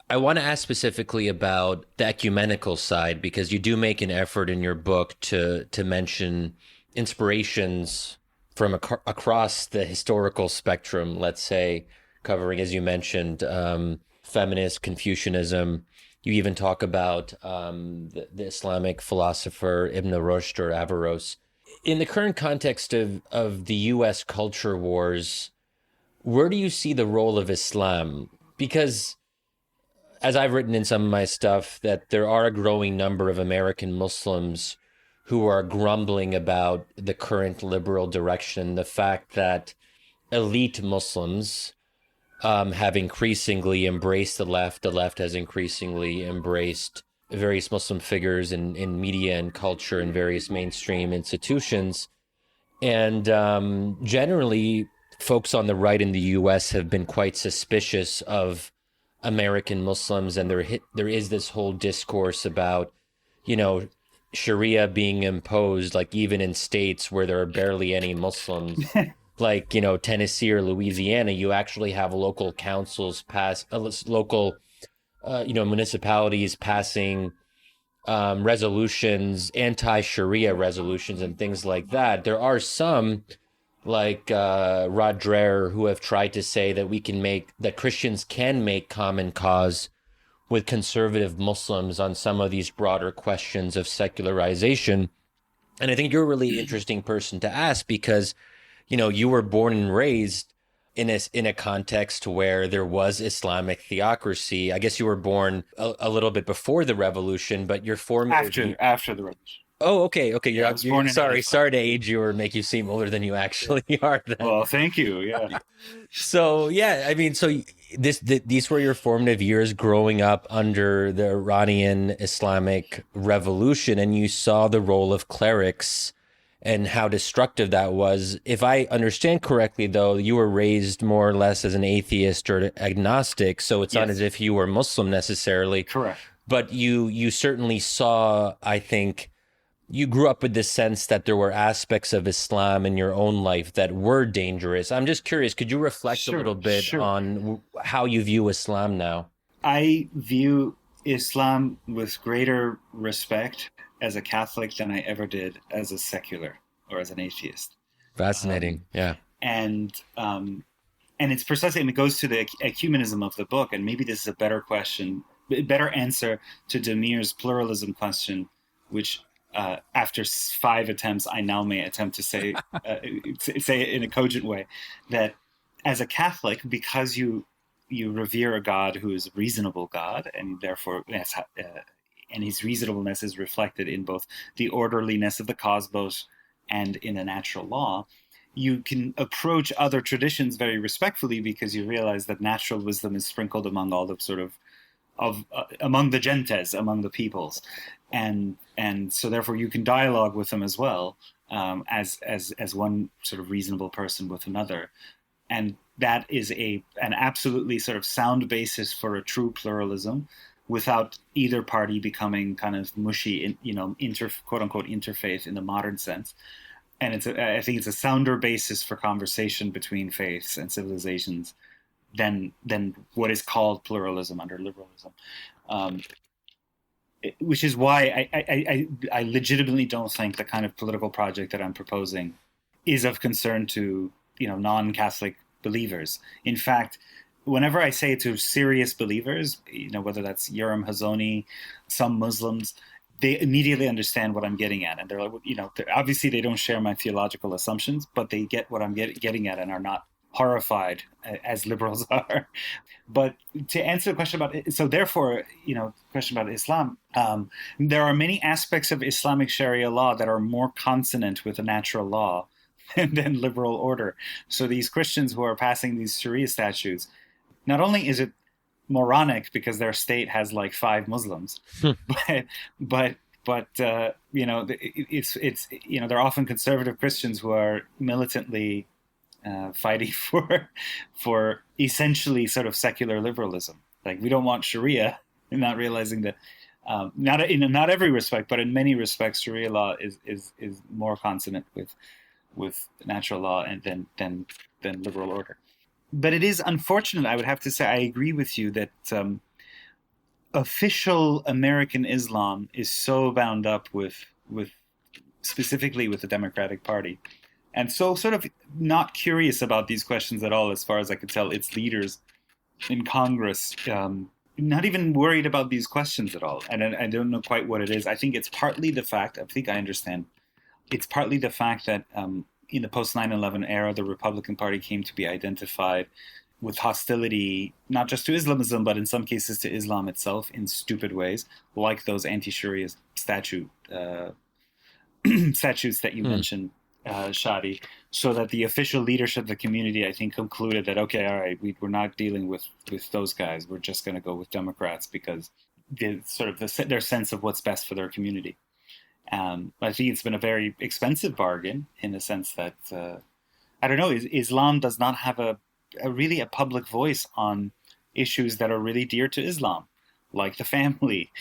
I want to ask specifically about the ecumenical side because you do make an effort in your book to mention inspirations from across the historical spectrum. Let's say covering, as you mentioned, feminist Confucianism. You even talk about the Islamic philosopher Ibn Rushd or Averroes. In the current context of the U.S. culture wars, where do you see the role of Islam? Because as I've written in some of my stuff, that there are a growing number of American Muslims who are grumbling about the current liberal direction, the fact that elite Muslims have increasingly embraced the left. The left has increasingly embraced various Muslim figures in media and culture and various mainstream institutions. And generally, folks on the right in the US have been quite suspicious of American Muslims, and there is this whole discourse about, you know, Sharia being imposed, like even in states where there are barely any Muslims, like Tennessee or Louisiana. You actually have local councils pass local, municipalities passing resolutions, anti-Sharia resolutions, and things like that. There are some like Rod Dreher, who have tried to say that that Christians can make common cause with conservative Muslims on some of these broader questions of secularization. And I think you're a really interesting person to ask because, you were born and raised in a context where there was Islamic theocracy. I guess you were born a little bit before the revolution, but your formative. After the revolution. Oh, okay, okay. Yeah, I was born in Sorry, 85. sorry to age you or make you seem older than you actually are. Then, Well, thank you. Yeah. so yeah, I mean, so these were your formative years growing up under the Iranian Islamic Revolution, and you saw the role of clerics and how destructive that was. If I understand correctly, though, you were raised more or less as an atheist or agnostic, so it's not as Yes. if you were Muslim necessarily, Correct. but you certainly saw, I think you grew up with this sense that there were aspects of Islam in your own life that were dangerous. I'm just curious, could you reflect a Sure. little bit Sure. on how you view Islam now? I view Islam with greater respect as a Catholic than I ever did as a secular or as an atheist. Um, Fascinating. Yeah. and and it's precisely, and it goes to the ecumenism of the book. And maybe this is a better question, better answer to Demir's pluralism question, which after 5 attempts, I now may attempt to say it in a cogent way, that as a Catholic, because you revere a God who is a reasonable God, and therefore and his reasonableness is reflected in both the orderliness of the cosmos and in the natural law, you can approach other traditions very respectfully because you realize that natural wisdom is sprinkled among all the sort of among the gentes, among the peoples, and so therefore you can dialogue with them as well, as one sort of reasonable person with another, and that is an absolutely sort of sound basis for a true pluralism, without either party becoming kind of mushy, quote unquote interfaith in the modern sense. And I think it's a sounder basis for conversation between faiths and civilizations than what is called pluralism under liberalism. Um, which is why I legitimately don't think the kind of political project that I'm proposing is of concern to non-Catholic believers. In fact, whenever I say it to serious believers, whether that's Yoram Hazoni, some Muslims, they immediately understand what I'm getting at, and they're like, obviously they don't share my theological assumptions, but they get what I'm getting at and are not horrified as liberals are. But to answer the question about it, so therefore, question about Islam, there are many aspects of Islamic Sharia law that are more consonant with the natural law than liberal order. So these Christians who are passing these Sharia statutes, not only is it moronic because their state has like 5 Muslims, but it's they're often conservative Christians who are militantly fighting for essentially sort of secular liberalism. Like, we don't want Sharia, and not realizing that not every respect, but in many respects, Sharia law is more consonant with natural law and than liberal order. But it is unfortunate, I would have to say. I agree with you that official American Islam is so bound up with specifically with the Democratic Party, and so sort of not curious about these questions at all, as far as I could tell. Its leaders in Congress, not even worried about these questions at all. And I don't know quite what it is. I think it's partly the fact, I think I understand, it's partly the fact that in the post 9/11 era, the Republican Party came to be identified with hostility, not just to Islamism, but in some cases to Islam itself in stupid ways, like those anti-Sharia statutes that you mentioned, Shadi, so that the official leadership of the community, I think, concluded that, okay, all right, we're not dealing with those guys. We're just going to go with Democrats because their sense of what's best for their community. I think it's been a very expensive bargain in the sense that, I don't know, Islam does not have a really a public voice on issues that are really dear to Islam, like the family,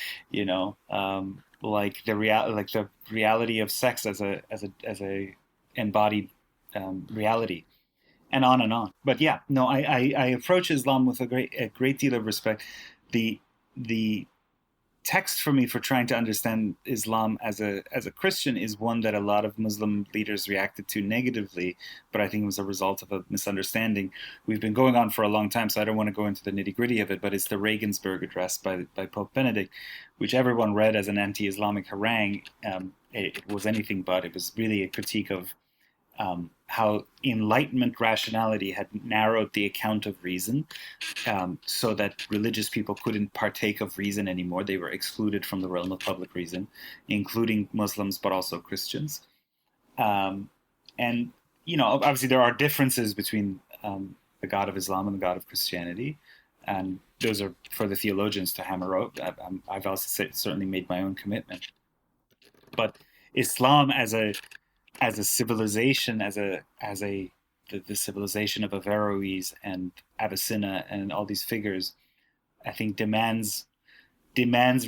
like the reality of sex as a embodied reality, and on and on. But yeah, no, I approach Islam with a great deal of respect. The text for me for trying to understand Islam as a Christian is one that a lot of Muslim leaders reacted to negatively, but I think it was a result of a misunderstanding. We've been going on for a long time, so I don't want to go into the nitty-gritty of it, but it's the Regensburg Address by Pope Benedict, which everyone read as an anti-Islamic harangue. It was anything but. It was really a critique of how Enlightenment rationality had narrowed the account of reason, so that religious people couldn't partake of reason anymore. They were excluded from the realm of public reason, including Muslims, but also Christians. And, obviously there are differences between the God of Islam and the God of Christianity. And those are for the theologians to hammer out. I've also certainly made my own commitment. But Islam as a civilization, the civilization of Averroes and Avicenna and all these figures, I think demands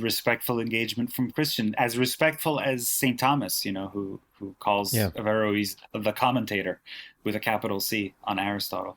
respectful engagement from Christian, as respectful as Saint Thomas, who calls Averroes the commentator with a capital C on Aristotle.